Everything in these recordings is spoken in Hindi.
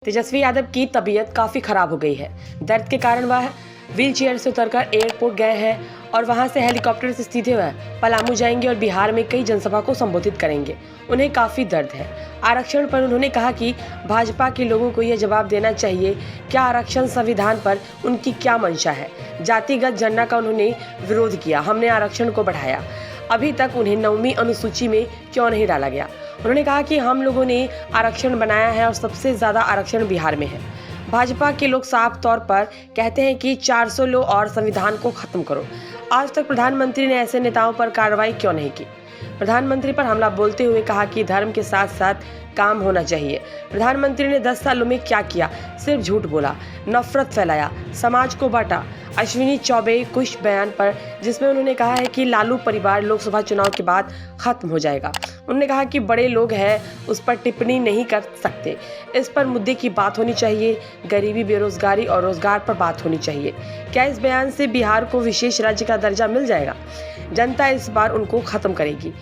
तेजस्वी यादव की तबीयत काफ़ी खराब हो गई है। दर्द के कारण वह व्हील चेयर से उतरकर एयरपोर्ट गए हैं और वहां से हेलीकॉप्टर से सीधे वह पलामू जाएंगे और बिहार में कई जनसभा को संबोधित करेंगे। उन्हें काफ़ी दर्द है। आरक्षण पर उन्होंने कहा कि भाजपा के लोगों को यह जवाब देना चाहिए क्या आरक्षण संविधान पर उनकी क्या मंशा है। जातिगत जनगणना का उन्होंने विरोध किया। हमने आरक्षण को बढ़ाया, अभी तक उन्हें 9वीं अनुसूची में क्यों नहीं डाला गया। उन्होंने कहा कि हम लोगों ने आरक्षण बनाया है और सबसे ज़्यादा आरक्षण बिहार में है। भाजपा के लोग साफ तौर पर कहते हैं कि 400 लो और संविधान को खत्म करो। आज तक प्रधानमंत्री ने ऐसे नेताओं पर कार्रवाई क्यों नहीं की। प्रधानमंत्री पर हमला बोलते हुए कहा कि धर्म के साथ साथ काम होना चाहिए। प्रधानमंत्री ने 10 सालों में क्या किया, सिर्फ झूठ बोला, नफरत फैलाया, समाज को बांटा। अश्विनी चौबे कुछ बयान पर जिसमें उन्होंने कहा है कि लालू परिवार लोकसभा चुनाव के बाद खत्म हो जाएगा। उन्होंने कहा कि बड़े लोग हैं, उस पर टिप्पणी नहीं कर सकते। इस पर मुद्दे की बात होनी चाहिए। गरीबी, बेरोजगारी और रोजगार पर बात होनी चाहिए। क्या इस बयान से बिहार को विशेष राज्य का दर्जा मिल जाएगा? जनता इस बार उनको खत्म करेगी।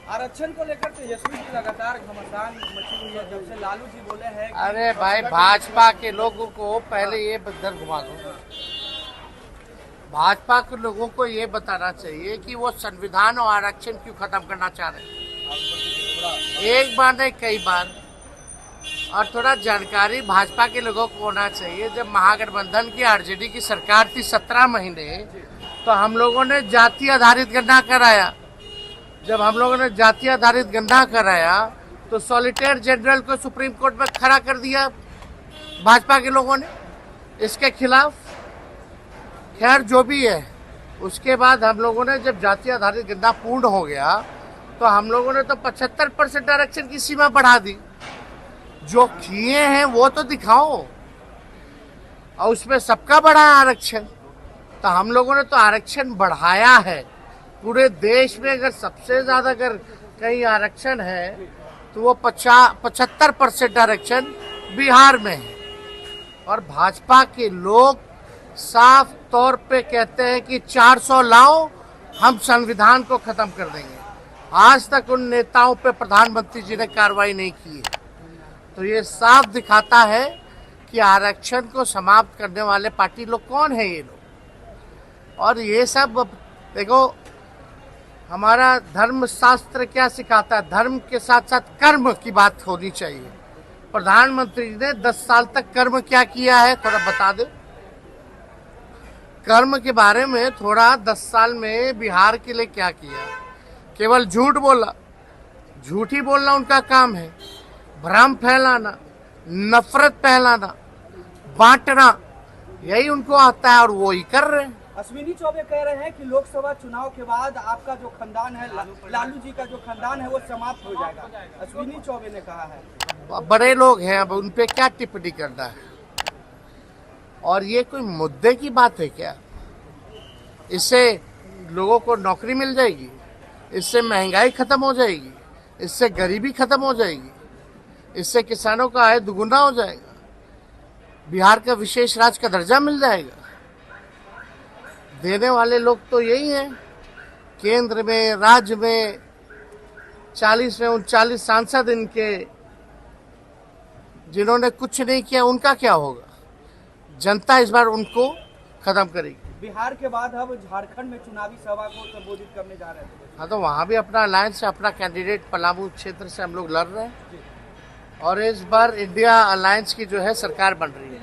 आरक्षण को लेकर तेजस्वी जी लगातार घमासान मची हुई है जब से लालू जी बोले हैं। अरे भाई, भाजपा के लोगों को पहले ये बदल घुमा दो। भाजपा के लोगों को ये बताना चाहिए कि वो संविधान और आरक्षण क्यों खत्म करना चाह रहे हैं। एक बार नहीं, कई बार। और थोड़ा जानकारी भाजपा के लोगों को होना चाहिए। जब महागठबंधन की आरजेडी की सरकार थी 17 महीने, तो हम लोगों ने जाति आधारित गणना कराया। जब हम लोगों ने जाति आधारित गणना कराया तो सॉलिसिटर जनरल को सुप्रीम कोर्ट में खड़ा कर दिया भाजपा के लोगों ने इसके खिलाफ। खैर जो भी है, उसके बाद हम लोगों ने जब जाति आधारित गणना पूर्ण हो गया तो हम लोगों ने तो 75% आरक्षण की सीमा बढ़ा दी। जो किए हैं वो तो दिखाओ, और उसमें सबका बढ़ा आरक्षण। तो हम लोगों ने तो आरक्षण बढ़ाया है। पूरे देश में अगर सबसे ज्यादा अगर कहीं आरक्षण है तो वो 75% आरक्षण बिहार में है। और भाजपा के लोग साफ तौर पे कहते हैं कि 400 लाओ, हम संविधान को खत्म कर देंगे। आज तक उन नेताओं पे प्रधानमंत्री जी ने कार्रवाई नहीं की है। तो ये साफ दिखाता है कि आरक्षण को समाप्त करने वाले पार्टी लोग कौन है ये लोग। और ये सब देखो, हमारा धर्म शास्त्र क्या सिखाता है, धर्म के साथ साथ कर्म की बात होनी चाहिए। प्रधानमंत्री ने 10 साल तक कर्म क्या किया है थोड़ा बता दे। कर्म के बारे में थोड़ा 10 साल में बिहार के लिए क्या किया। केवल झूठ बोला, झूठ ही बोलना उनका काम है। भ्रम फैलाना, नफरत फैलाना, बांटना, यही उनको आता है और वो ही कर रहे हैं। अश्विनी चौबे कह रहे हैं कि लोकसभा चुनाव के बाद आपका जो खानदान है, लालू जी का जो खानदान है, वो समाप्त हो जाएगा। अश्विनी चौबे ने कहा है। बड़े लोग हैं, अब उन पे क्या टिप्पणी करना है। और ये कोई मुद्दे की बात है क्या? इससे लोगों को नौकरी मिल जाएगी, इससे महंगाई खत्म हो जाएगी, इससे गरीबी खत्म हो जाएगी, इससे किसानों का आय दुगुना हो जाएगा, बिहार का विशेष राज्य का दर्जा मिल जाएगा। देने वाले लोग तो यही हैं। केंद्र में, राज्य में 40 में 39 सांसद इनके, जिन्होंने कुछ नहीं किया, उनका क्या होगा? जनता इस बार उनको खत्म करेगी। बिहार के बाद अब झारखंड में चुनावी सभा को संबोधित करने जा रहे हैं। हाँ, तो वहाँ भी अपना अलायंस है, अपना कैंडिडेट पलामू क्षेत्र से हम लोग लड़ रहे हैं। और इस बार इंडिया अलायंस की जो है सरकार बन रही है।